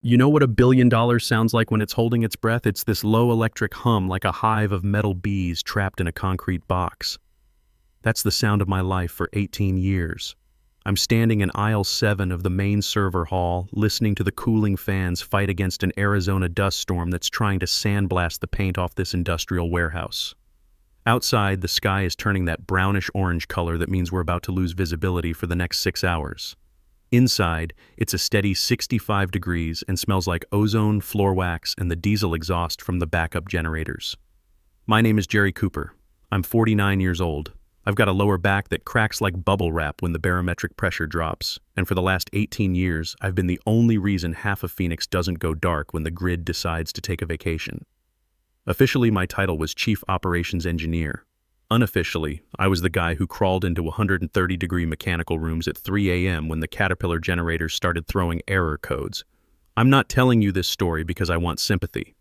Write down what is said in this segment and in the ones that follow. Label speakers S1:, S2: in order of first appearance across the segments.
S1: You know what $1 billion sounds like when it's holding its breath? It's this low electric hum like a hive of metal bees trapped in a concrete box. That's the sound of my life for 18 years. I'm standing in aisle 7 of the main server hall, listening to the cooling fans fight against an Arizona dust storm that's trying to sandblast the paint off this industrial warehouse. Outside, the sky is turning that brownish-orange color that means we're about to lose visibility for the next 6 hours. Inside, it's a steady 65 degrees and smells like ozone, floor wax, and the diesel exhaust from the backup generators. My name is Jerry Cooper. I'm 49 years old. I've got a lower back that cracks like bubble wrap when the barometric pressure drops, and for the last 18 years, I've been the only reason half of Phoenix doesn't go dark when the grid decides to take a vacation. Officially, my title was Chief Operations Engineer. Unofficially, I was the guy who crawled into 130-degree mechanical rooms at 3 a.m. when the Caterpillar generators started throwing error codes. I'm not telling you this story because I want sympathy.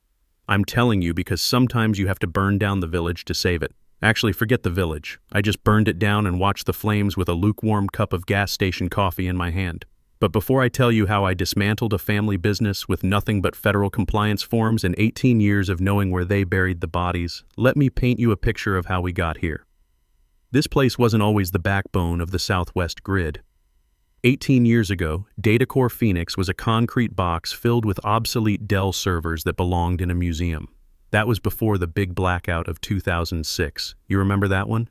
S1: I'm telling you because sometimes you have to burn down the village to save it. Actually, forget the village. I just burned it down and watched the flames with a lukewarm cup of gas station coffee in my hand. But before I tell you how I dismantled a family business with nothing but federal compliance forms and 18 years of knowing where they buried the bodies, let me paint you a picture of how we got here. This place wasn't always the backbone of the Southwest grid. 18 years ago, DataCore Phoenix was a concrete box filled with obsolete Dell servers that belonged in a museum. That was before the big blackout of 2006. You remember that one?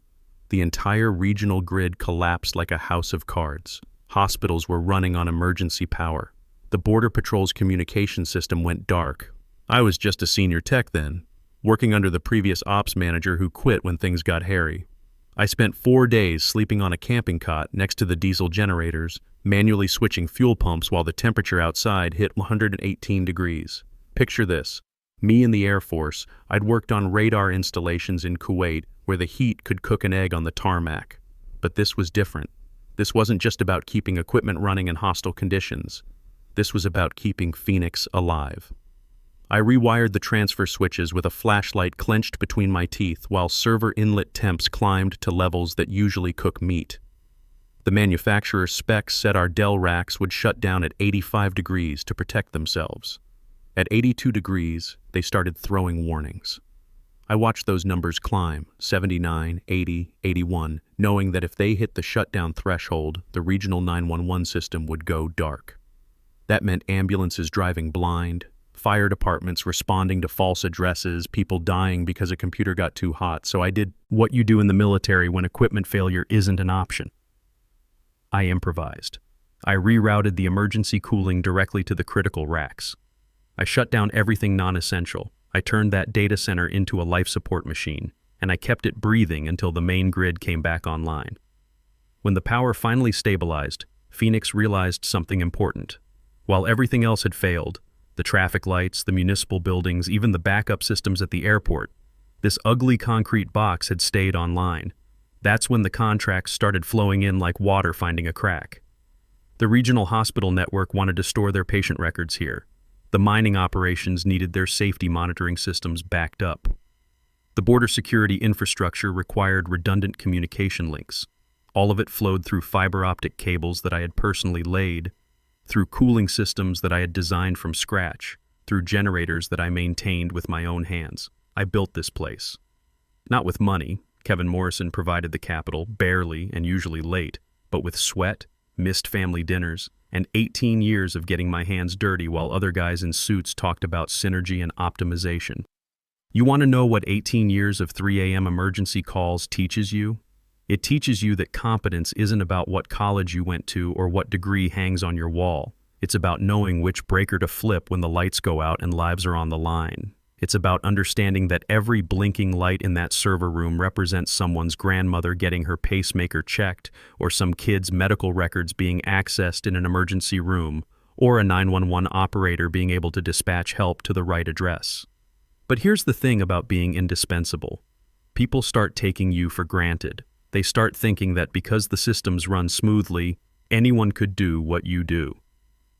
S1: The entire regional grid collapsed like a house of cards. Hospitals were running on emergency power. The Border Patrol's communication system went dark. I was just a senior tech then, working under the previous ops manager who quit when things got hairy. I spent 4 days sleeping on a camping cot next to the diesel generators, manually switching fuel pumps while the temperature outside hit 118 degrees. Picture this. Me in the Air Force, I'd worked on radar installations in Kuwait where the heat could cook an egg on the tarmac. But this was different. This wasn't just about keeping equipment running in hostile conditions. This was about keeping Phoenix alive. I rewired the transfer switches with a flashlight clenched between my teeth while server inlet temps climbed to levels that usually cook meat. The manufacturer's specs said our Dell racks would shut down at 85 degrees to protect themselves. At 82 degrees, they started throwing warnings. I watched those numbers climb, 79, 80, 81, knowing that if they hit the shutdown threshold, the regional 911 system would go dark. That meant ambulances driving blind, fire departments responding to false addresses, people dying because a computer got too hot. So I did what you do in the military when equipment failure isn't an option. I improvised. I rerouted the emergency cooling directly to the critical racks. I shut down everything non-essential. I turned that data center into a life support machine, and I kept it breathing until the main grid came back online. When the power finally stabilized, Phoenix realized something important. While everything else had failed, the traffic lights, the municipal buildings, even the backup systems at the airport, this ugly concrete box had stayed online. That's when the contracts started flowing in like water finding a crack. The regional hospital network wanted to store their patient records here. The mining operations needed their safety monitoring systems backed up. The border security infrastructure required redundant communication links. All of it flowed through fiber optic cables that I had personally laid, through cooling systems that I had designed from scratch, through generators that I maintained with my own hands. I built this place. Not with money. Kevin Morrison provided the capital, barely and usually late, but with sweat, missed family dinners, and 18 years of getting my hands dirty while other guys in suits talked about synergy and optimization. You want to know what 18 years of 3 a.m. emergency calls teaches you? It teaches you that competence isn't about what college you went to or what degree hangs on your wall. It's about knowing which breaker to flip when the lights go out and lives are on the line. It's about understanding that every blinking light in that server room represents someone's grandmother getting her pacemaker checked, or some kid's medical records being accessed in an emergency room, or a 911 operator being able to dispatch help to the right address. But here's the thing about being indispensable. People start taking you for granted. They start thinking that because the systems run smoothly, anyone could do what you do.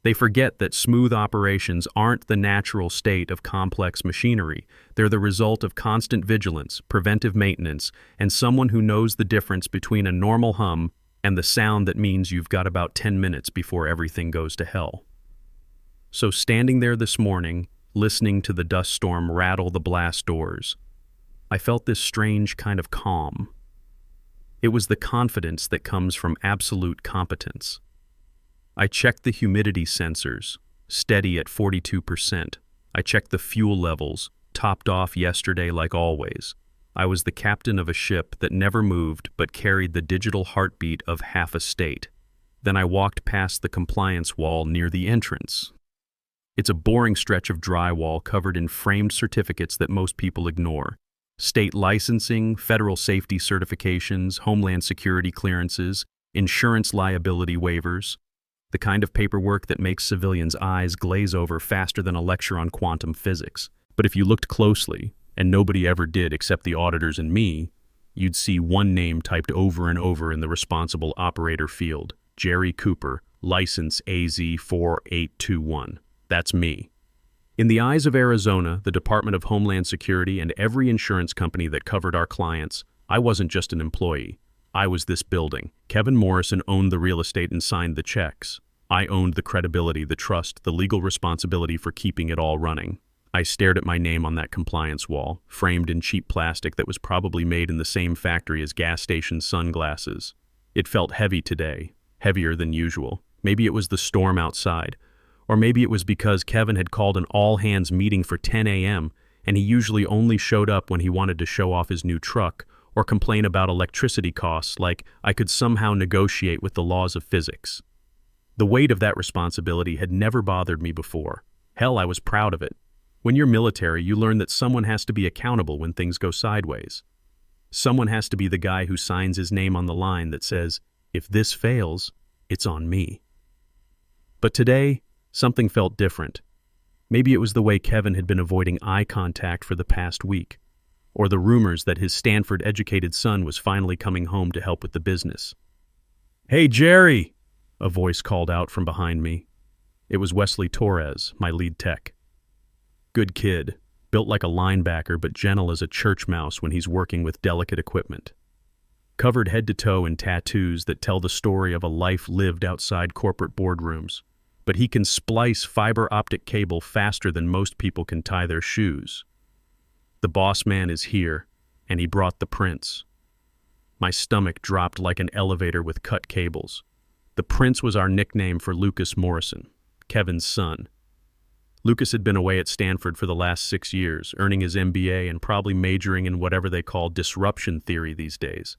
S1: They forget that smooth operations aren't the natural state of complex machinery. They're the result of constant vigilance, preventive maintenance, and someone who knows the difference between a normal hum and the sound that means you've got about 10 minutes before everything goes to hell. So standing there this morning, listening to the dust storm rattle the blast doors, I felt this strange kind of calm. It was the confidence that comes from absolute competence. I checked the humidity sensors, steady at 42%. I checked the fuel levels, topped off yesterday like always. I was the captain of a ship that never moved but carried the digital heartbeat of half a state. Then I walked past the compliance wall near the entrance. It's a boring stretch of drywall covered in framed certificates that most people ignore. State licensing, federal safety certifications, homeland security clearances, insurance liability waivers. The kind of paperwork that makes civilians' eyes glaze over faster than a lecture on quantum physics. But if you looked closely, and nobody ever did except the auditors and me, you'd see one name typed over and over in the responsible operator field: Jerry Cooper, license AZ4821. That's me. In the eyes of Arizona, the Department of Homeland Security, and every insurance company that covered our clients, I wasn't just an employee. I was this building. Kevin Morrison owned the real estate and signed the checks. I owned the credibility, the trust, the legal responsibility for keeping it all running. I stared at my name on that compliance wall, framed in cheap plastic that was probably made in the same factory as gas station sunglasses. It felt heavy today, heavier than usual. Maybe it was the storm outside. Or maybe it was because Kevin had called an all-hands meeting for 10 a.m. and he usually only showed up when he wanted to show off his new truck or complain about electricity costs, like I could somehow negotiate with the laws of physics. The weight of that responsibility had never bothered me before. Hell, I was proud of it. When you're military, you learn that someone has to be accountable when things go sideways. Someone has to be the guy who signs his name on the line that says, if this fails, it's on me. But today, something felt different. Maybe it was the way Kevin had been avoiding eye contact for the past week, or the rumors that his Stanford-educated son was finally coming home to help with the business. "Hey, Jerry!" a voice called out from behind me. It was Wesley Torres, my lead tech. Good kid, built like a linebacker but gentle as a church mouse when he's working with delicate equipment. Covered head to toe in tattoos that tell the story of a life lived outside corporate boardrooms. But he can splice fiber optic cable faster than most people can tie their shoes. The boss man is here, and he brought the prince. My stomach dropped like an elevator with cut cables. The prince was our nickname for Lucas Morrison, Kevin's son. Lucas had been away at Stanford for the last 6 years, earning his MBA and probably majoring in whatever they call disruption theory these days.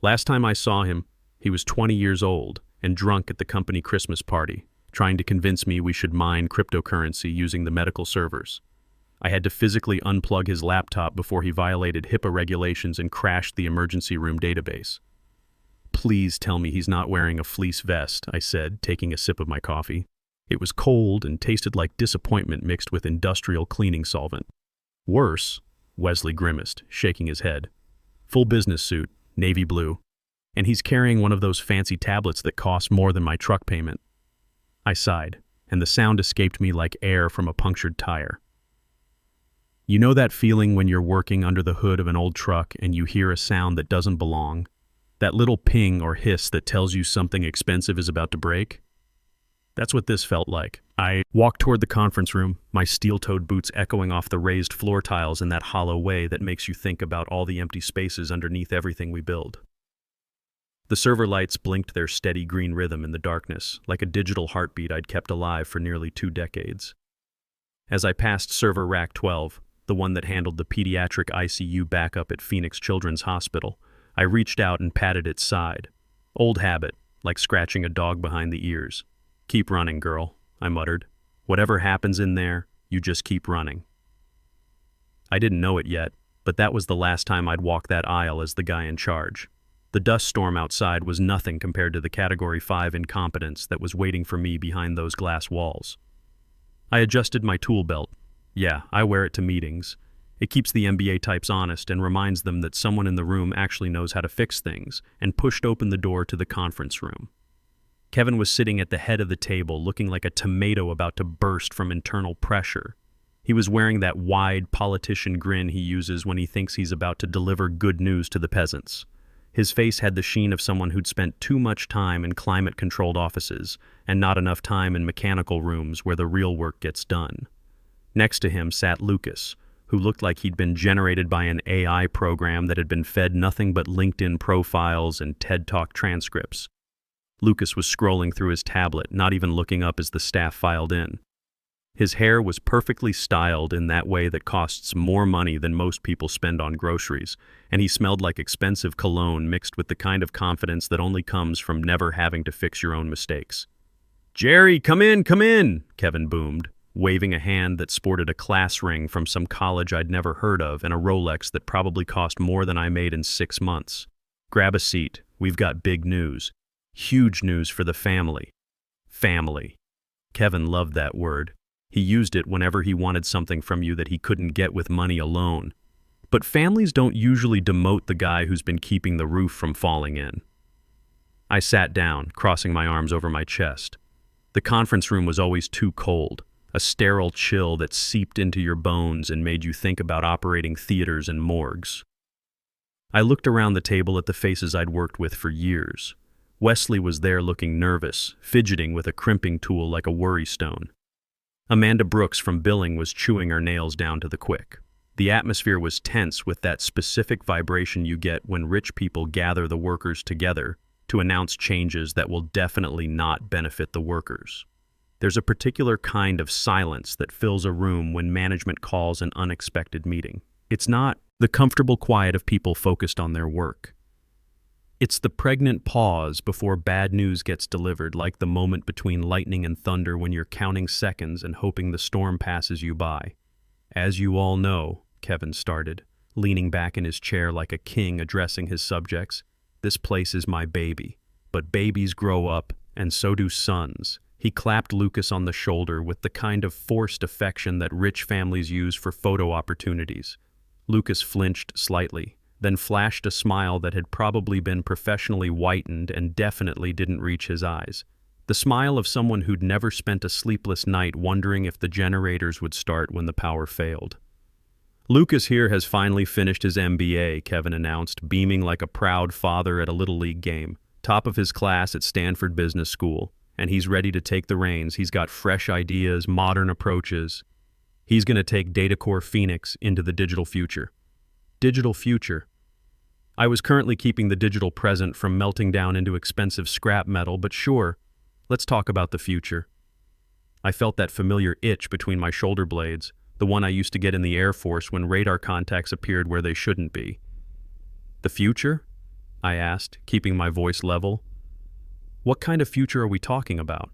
S1: Last time I saw him, he was 20 years old and drunk at the company Christmas party, trying to convince me we should mine cryptocurrency using the medical servers. I had to physically unplug his laptop before he violated HIPAA regulations and crashed the emergency room database. "Please tell me he's not wearing a fleece vest," I said, taking a sip of my coffee. It was cold and tasted like disappointment mixed with industrial cleaning solvent. "Worse," Wesley grimaced, shaking his head. "Full business suit, navy blue. And he's carrying one of those fancy tablets that cost more than my truck payment." I sighed, and the sound escaped me like air from a punctured tire. You know that feeling when you're working under the hood of an old truck and you hear a sound that doesn't belong? That little ping or hiss that tells you something expensive is about to break? That's what this felt like. I walked toward the conference room, my steel-toed boots echoing off the raised floor tiles in that hollow way that makes you think about all the empty spaces underneath everything we build. The server lights blinked their steady green rhythm in the darkness, like a digital heartbeat I'd kept alive for nearly 2 decades. As I passed server rack 12, the one that handled the pediatric ICU backup at Phoenix Children's Hospital, I reached out and patted its side. Old habit, like scratching a dog behind the ears. "Keep running, girl," I muttered. "Whatever happens in there, you just keep running." I didn't know it yet, but that was the last time I'd walk that aisle as the guy in charge. The dust storm outside was nothing compared to the Category 5 incompetence that was waiting for me behind those glass walls. I adjusted my tool belt. Yeah, I wear it to meetings. It keeps the MBA types honest and reminds them that someone in the room actually knows how to fix things, and pushed open the door to the conference room. Kevin was sitting at the head of the table, looking like a tomato about to burst from internal pressure. He was wearing that wide politician grin he uses when he thinks he's about to deliver good news to the peasants. His face had the sheen of someone who'd spent too much time in climate-controlled offices and not enough time in mechanical rooms where the real work gets done. Next to him sat Lucas, who looked like he'd been generated by an AI program that had been fed nothing but LinkedIn profiles and TED Talk transcripts. Lucas was scrolling through his tablet, not even looking up as the staff filed in. His hair was perfectly styled in that way that costs more money than most people spend on groceries, and he smelled like expensive cologne mixed with the kind of confidence that only comes from never having to fix your own mistakes. "Jerry, come in," Kevin boomed, waving a hand that sported a class ring from some college I'd never heard of and a Rolex that probably cost more than I made in 6 months. "Grab a seat. We've got big news. Huge news for the family." Family. Kevin loved that word. He used it whenever he wanted something from you that he couldn't get with money alone. But families don't usually demote the guy who's been keeping the roof from falling in. I sat down, crossing my arms over my chest. The conference room was always too cold, a sterile chill that seeped into your bones and made you think about operating theaters and morgues. I looked around the table at the faces I'd worked with for years. Wesley was there looking nervous, fidgeting with a crimping tool like a worry stone. Amanda Brooks from billing was chewing her nails down to the quick. The atmosphere was tense with that specific vibration you get when rich people gather the workers together to announce changes that will definitely not benefit the workers. There's a particular kind of silence that fills a room when management calls an unexpected meeting. It's not the comfortable quiet of people focused on their work. It's the pregnant pause before bad news gets delivered, like the moment between lightning and thunder when you're counting seconds and hoping the storm passes you by. "As you all know," Kevin started, leaning back in his chair like a king addressing his subjects, "this place is my baby. But babies grow up, and so do sons." He clapped Lucas on the shoulder with the kind of forced affection that rich families use for photo opportunities. Lucas flinched slightly, then flashed a smile that had probably been professionally whitened and definitely didn't reach his eyes. The smile of someone who'd never spent a sleepless night wondering if the generators would start when the power failed. "Lucas here has finally finished his MBA, Kevin announced, beaming like a proud father at a Little League game. Top of his class at Stanford Business School, and he's ready to take the reins. He's got fresh ideas, modern approaches. He's going to take DataCore Phoenix into the digital future." Digital future. I was currently keeping the digital present from melting down into expensive scrap metal, but sure, let's talk about the future. I felt that familiar itch between my shoulder blades, the one I used to get in the Air Force when radar contacts appeared where they shouldn't be. "The future?" I asked, keeping my voice level. "What kind of future are we talking about?"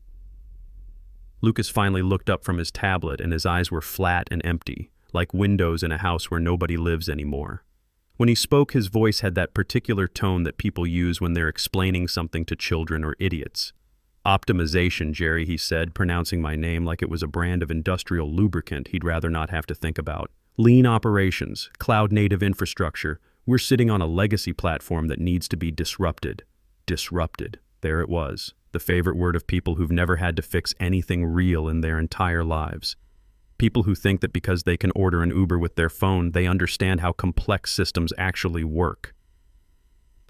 S1: Lucas finally looked up from his tablet and his eyes were flat and empty, like windows in a house where nobody lives anymore. When he spoke, his voice had that particular tone that people use when they're explaining something to children or idiots. "Optimization, Jerry," he said, pronouncing my name like it was a brand of industrial lubricant he'd rather not have to think about. "Lean operations, cloud-native infrastructure. We're sitting on a legacy platform that needs to be disrupted." Disrupted. There it was, the favorite word of people who've never had to fix anything real in their entire lives. People who think that because they can order an Uber with their phone, they understand how complex systems actually work.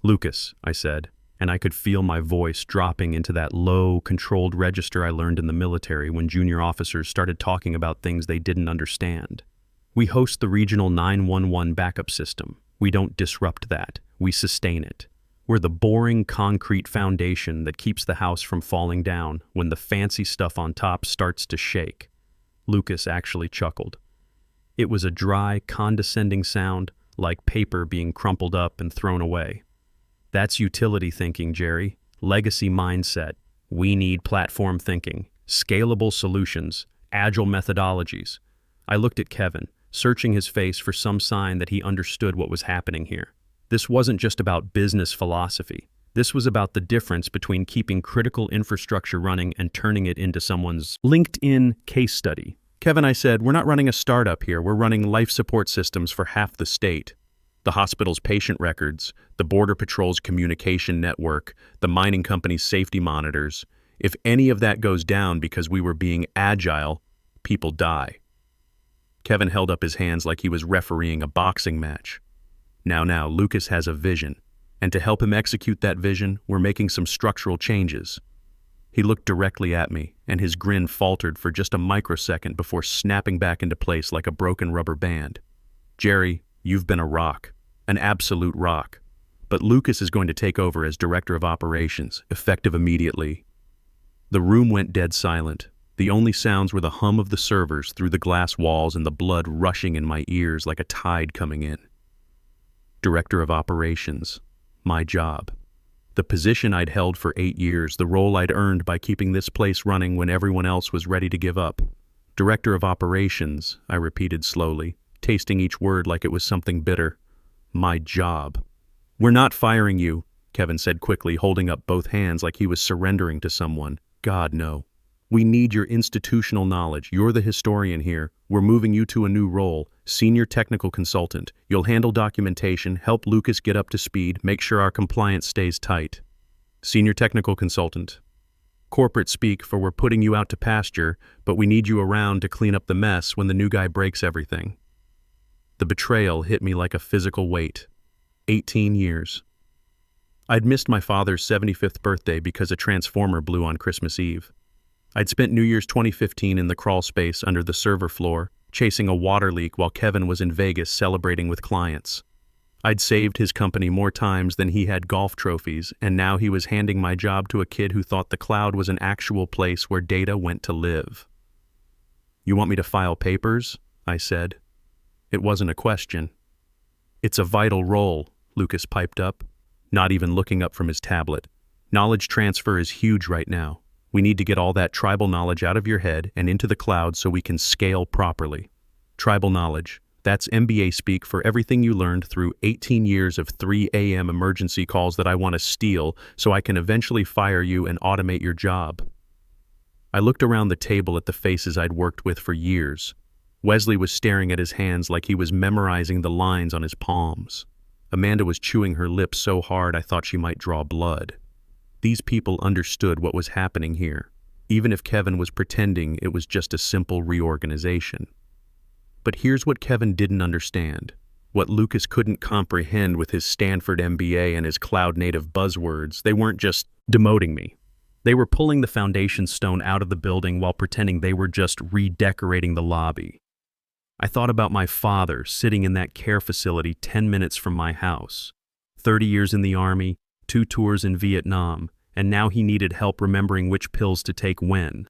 S1: "Lucas," I said, and I could feel my voice dropping into that low, controlled register I learned in the military when junior officers started talking about things they didn't understand. "We host the regional 911 backup system. We don't disrupt that. We sustain it. We're the boring concrete foundation that keeps the house from falling down when the fancy stuff on top starts to shake." Lucas actually chuckled. It was a dry, condescending sound, like paper being crumpled up and thrown away. "That's utility thinking, Jerry. Legacy mindset. We need platform thinking, scalable solutions, agile methodologies." I looked at Kevin, searching his face for some sign that he understood what was happening here. This wasn't just about business philosophy. This was about the difference between keeping critical infrastructure running and turning it into someone's LinkedIn case study. "Kevin," I said, "we're not running a startup here. We're running life support systems for half the state. The hospital's patient records, the Border Patrol's communication network, the mining company's safety monitors. If any of that goes down because we were being agile, people die." Kevin held up his hands like he was refereeing a boxing match. Now, Lucas has a vision, And to help him execute that vision, we're making some structural changes. He looked directly at me, and his grin faltered for just a microsecond before snapping back into place like a broken rubber band. Jerry, you've been a rock. An absolute rock. But Lucas is going to take over as Director of Operations, effective immediately. The room went dead silent. The only sounds were the hum of the servers through the glass walls and the blood rushing in my ears like a tide coming in. Director of Operations. My job. The position I'd held for 8 years, the role I'd earned by keeping this place running when everyone else was ready to give up. Director of Operations, I repeated slowly, tasting each word like it was something bitter. My job. We're not firing you, Kevin said quickly, holding up both hands like he was surrendering to someone. God, no. We need your institutional knowledge. You're the historian here. We're moving you to a new role, senior technical consultant. You'll handle documentation, help Lucas get up to speed, make sure our compliance stays tight. Senior technical consultant. Corporate speak for we're putting you out to pasture, but we need you around to clean up the mess when the new guy breaks everything. The betrayal hit me like a physical weight. 18 years. I'd missed my father's 75th birthday because a transformer blew on Christmas Eve. I'd spent New Year's 2015 in the crawl space under the server floor, chasing a water leak while Kevin was in Vegas celebrating with clients. I'd saved his company more times than he had golf trophies, and now he was handing my job to a kid who thought the cloud was an actual place where data went to live. You want me to file papers? I said. It wasn't a question. It's a vital role, Lucas piped up, not even looking up from his tablet. Knowledge transfer is huge right now. We need to get all that tribal knowledge out of your head and into the cloud so we can scale properly. Tribal knowledge. That's MBA speak for everything you learned through 18 years of 3 a.m. emergency calls that I want to steal so I can eventually fire you and automate your job. I looked around the table at the faces I'd worked with for years. Wesley was staring at his hands like he was memorizing the lines on his palms. Amanda was chewing her lips so hard I thought she might draw blood. These people understood what was happening here, even if Kevin was pretending it was just a simple reorganization. But here's what Kevin didn't understand, what Lucas couldn't comprehend with his Stanford MBA and his cloud-native buzzwords. They weren't just demoting me. They were pulling the foundation stone out of the building while pretending they were just redecorating the lobby. I thought about my father sitting in that care facility 10 minutes from my house. 30 years in the Army, 2 tours in Vietnam, and now he needed help remembering which pills to take when.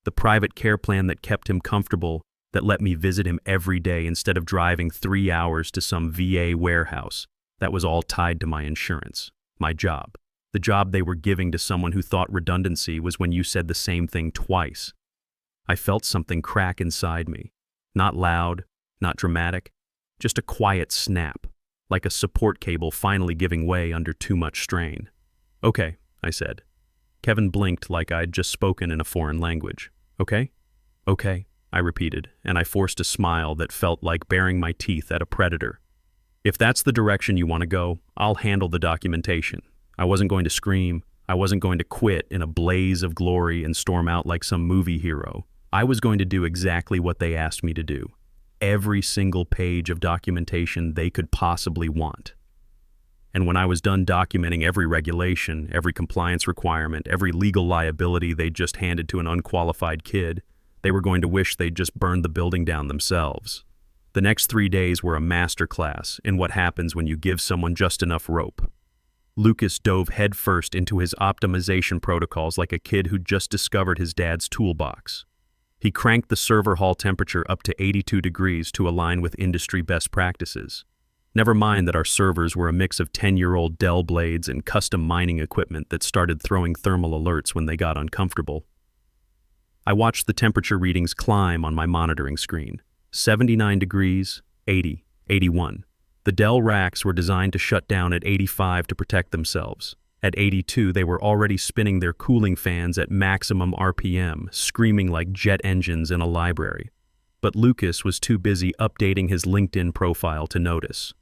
S1: The private care plan that kept him comfortable, that let me visit him every day instead of driving 3 hours to some VA warehouse, that was all tied to my insurance, my job. The job they were giving to someone who thought redundancy was when you said the same thing twice. I felt something crack inside me. Not loud, not dramatic, just a quiet snap, like a support cable finally giving way under too much strain. Okay, I said. Kevin blinked like I'd just spoken in a foreign language. Okay? Okay, I repeated, and I forced a smile that felt like baring my teeth at a predator. If that's the direction you want to go, I'll handle the documentation. I wasn't going to scream. I wasn't going to quit in a blaze of glory and storm out like some movie hero. I was going to do exactly what they asked me to do. Every single page of documentation they could possibly want. And when I was done documenting every regulation, every compliance requirement, every legal liability they just handed to an unqualified kid, they were going to wish they'd just burned the building down themselves. The next 3 days were a masterclass in what happens when you give someone just enough rope. Lucas dove headfirst into his optimization protocols like a kid who'd just discovered his dad's toolbox. He cranked the server hall temperature up to 82 degrees to align with industry best practices. Never mind that our servers were a mix of 10-year-old Dell blades and custom mining equipment that started throwing thermal alerts when they got uncomfortable. I watched the temperature readings climb on my monitoring screen. 79 degrees, 80, 81. The Dell racks were designed to shut down at 85 to protect themselves. At 82, they were already spinning their cooling fans at maximum RPM, screaming like jet engines in a library. But Lucas was too busy updating his LinkedIn profile to notice.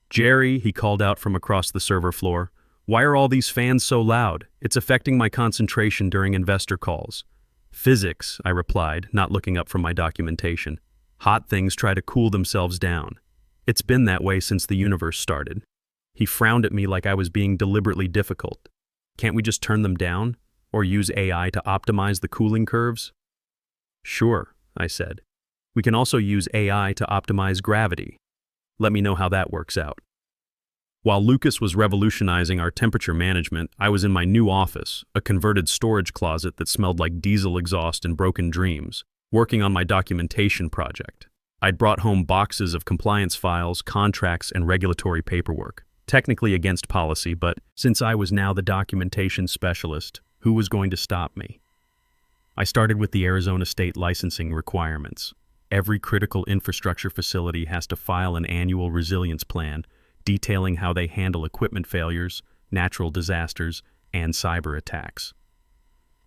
S1: "Jerry," he called out from across the server floor, "why are all these fans so loud? It's affecting my concentration during investor calls." "Physics," I replied, not looking up from my documentation. "Hot things try to cool themselves down. It's been that way since the universe started." He frowned at me like I was being deliberately difficult. Can't we just turn them down? Or use AI to optimize the cooling curves? Sure, I said. We can also use AI to optimize gravity. Let me know how that works out. While Lucas was revolutionizing our temperature management, I was in my new office, a converted storage closet that smelled like diesel exhaust and broken dreams, working on my documentation project. I'd brought home boxes of compliance files, contracts, and regulatory paperwork, technically against policy, but since I was now the documentation specialist, who was going to stop me? I started with the Arizona state licensing requirements. Every critical infrastructure facility has to file an annual resilience plan detailing how they handle equipment failures, natural disasters, and cyber attacks.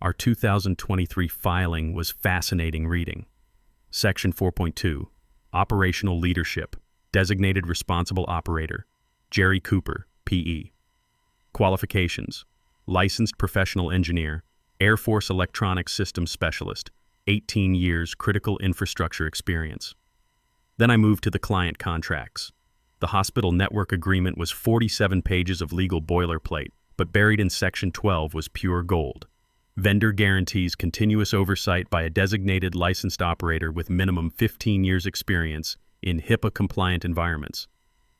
S1: Our 2023 filing was fascinating reading. Section 4.2, Operational Leadership, Designated Responsible Operator, Jerry Cooper, P.E. Qualifications, Licensed Professional Engineer, Air Force Electronic Systems Specialist, 18 years critical infrastructure experience. Then I moved to the client contracts. The hospital network agreement was 47 pages of legal boilerplate, but buried in Section 12 was pure gold. Vendor guarantees continuous oversight by a designated licensed operator with minimum 15 years experience in HIPAA-compliant environments.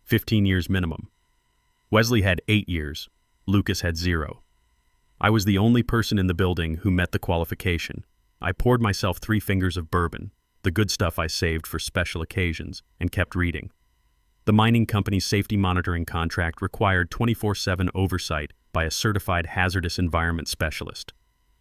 S1: 15 years minimum. Wesley had 8 years. Lucas had 0. I was the only person in the building who met the qualification. I poured myself 3 fingers of bourbon, the good stuff I saved for special occasions, and kept reading. The mining company's safety monitoring contract required 24/7 oversight by a certified hazardous environment specialist.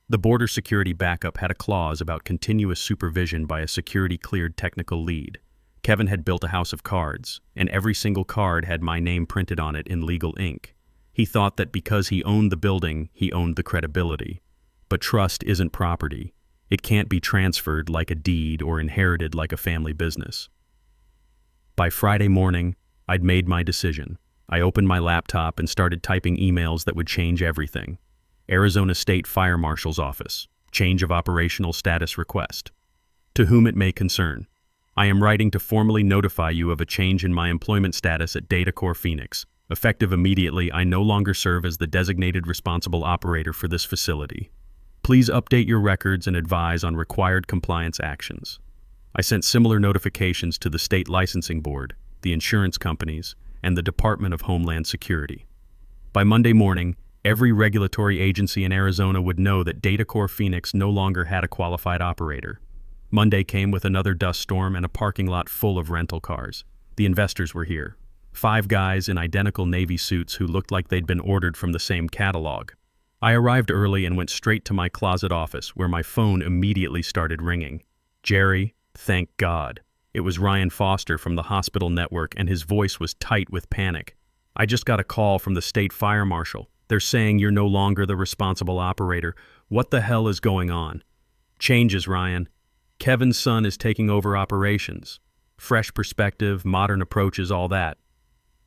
S1: The border security backup had a clause about continuous supervision by a security-cleared technical lead. Kevin had built a house of cards, and every single card had my name printed on it in legal ink. He thought that because he owned the building, he owned the credibility. But trust isn't property. It can't be transferred like a deed or inherited like a family business. By Friday morning, I'd made my decision. I opened my laptop and started typing emails that would change everything. Arizona State Fire Marshal's Office. Change of operational status request. To whom it may concern. I am writing to formally notify you of a change in my employment status at DataCore Phoenix. Effective immediately, I no longer serve as the designated responsible operator for this facility. Please update your records and advise on required compliance actions. I sent similar notifications to the state licensing board, the insurance companies, and the Department of Homeland Security. By Monday morning, every regulatory agency in Arizona would know that DataCore Phoenix no longer had a qualified operator. Monday came with another dust storm and a parking lot full of rental cars. The investors were here. 5 guys in identical Navy suits who looked like they'd been ordered from the same catalog. I arrived early and went straight to my closet office, where my phone immediately started ringing. Jerry, thank God. It was Ryan Foster from the hospital network, and his voice was tight with panic. I just got a call from the state fire marshal. They're saying you're no longer the responsible operator. What the hell is going on? Changes, Ryan. Kevin's son is taking over operations. Fresh perspective, modern approaches, all that.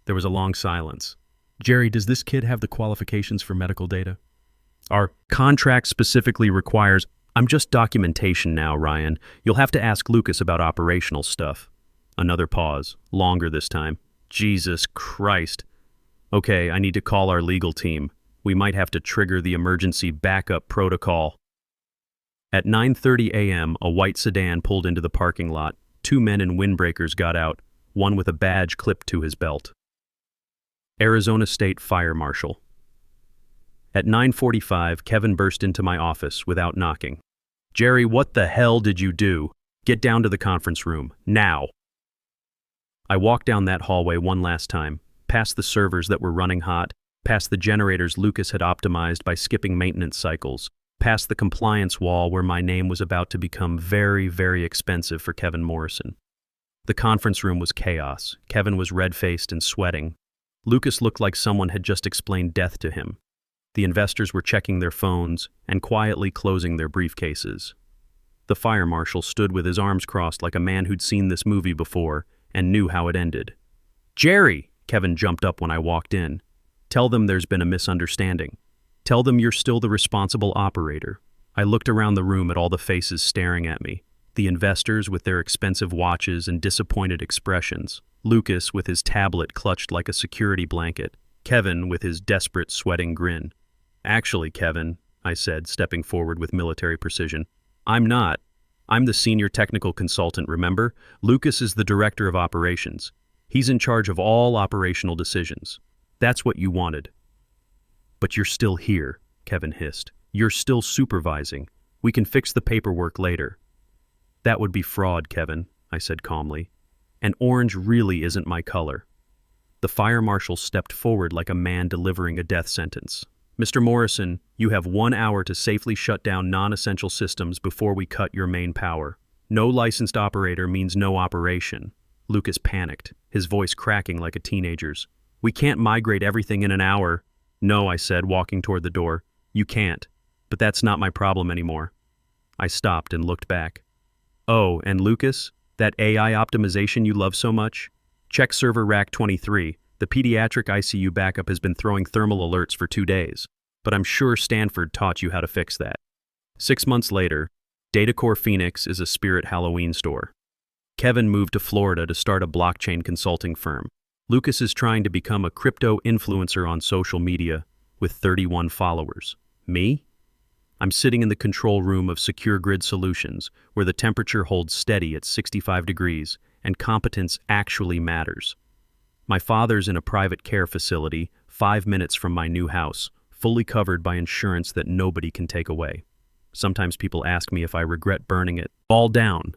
S1: There was a long silence. Jerry, does this kid have the qualifications for medical data? Our contract specifically requires... I'm just documentation now, Ryan. You'll have to ask Lucas about operational stuff. Another pause. Longer this time. Jesus Christ. Okay, I need to call our legal team. We might have to trigger the emergency backup protocol. At 9:30 a.m., a white sedan pulled into the parking lot. 2 men in windbreakers got out, one with a badge clipped to his belt. Arizona State Fire Marshal. At 9:45, Kevin burst into my office without knocking. Jerry, what the hell did you do? Get down to the conference room, now. I walked down that hallway one last time, past the servers that were running hot, past the generators Lucas had optimized by skipping maintenance cycles, past the compliance wall where my name was about to become very, very expensive for Kevin Morrison. The conference room was chaos. Kevin was red-faced and sweating. Lucas looked like someone had just explained death to him. The investors were checking their phones and quietly closing their briefcases. The fire marshal stood with his arms crossed like a man who'd seen this movie before and knew how it ended. Jerry! Kevin jumped up when I walked in. Tell them there's been a misunderstanding. Tell them you're still the responsible operator. I looked around the room at all the faces staring at me. The investors with their expensive watches and disappointed expressions. Lucas with his tablet clutched like a security blanket. Kevin with his desperate, sweating grin. Actually, Kevin, I said, stepping forward with military precision, I'm not. I'm the senior technical consultant, remember? Lucas is the director of operations. He's in charge of all operational decisions. That's what you wanted. But you're still here, Kevin hissed. You're still supervising. We can fix the paperwork later. That would be fraud, Kevin, I said calmly. And orange really isn't my color. The fire marshal stepped forward like a man delivering a death sentence. Mr. Morrison, you have 1 hour to safely shut down non-essential systems before we cut your main power. No licensed operator means no operation. Lucas panicked, his voice cracking like a teenager's. We can't migrate everything in an hour. No, I said, walking toward the door. You can't. But that's not my problem anymore. I stopped and looked back. Oh, and Lucas? That AI optimization you love so much? Check server rack 23. The pediatric ICU backup has been throwing thermal alerts for 2 days. But I'm sure Stanford taught you how to fix that. 6 months later, DataCore Phoenix is a Spirit Halloween store. Kevin moved to Florida to start a blockchain consulting firm. Lucas is trying to become a crypto influencer on social media with 31 followers. Me? I'm sitting in the control room of Secure Grid Solutions, where the temperature holds steady at 65 degrees and competence actually matters. My father's in a private care facility 5 minutes from my new house, fully covered by insurance that nobody can take away. Sometimes people ask me if I regret burning it all down.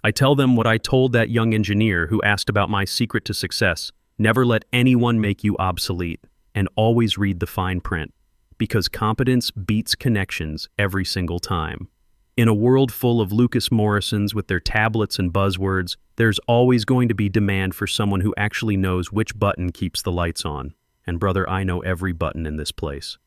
S1: I tell them what I told that young engineer who asked about my secret to success. Never let anyone make you obsolete, and always read the fine print. Because competence beats connections every single time. In a world full of Lucas Morrisons with their tablets and buzzwords, there's always going to be demand for someone who actually knows which button keeps the lights on. And brother, I know every button in this place.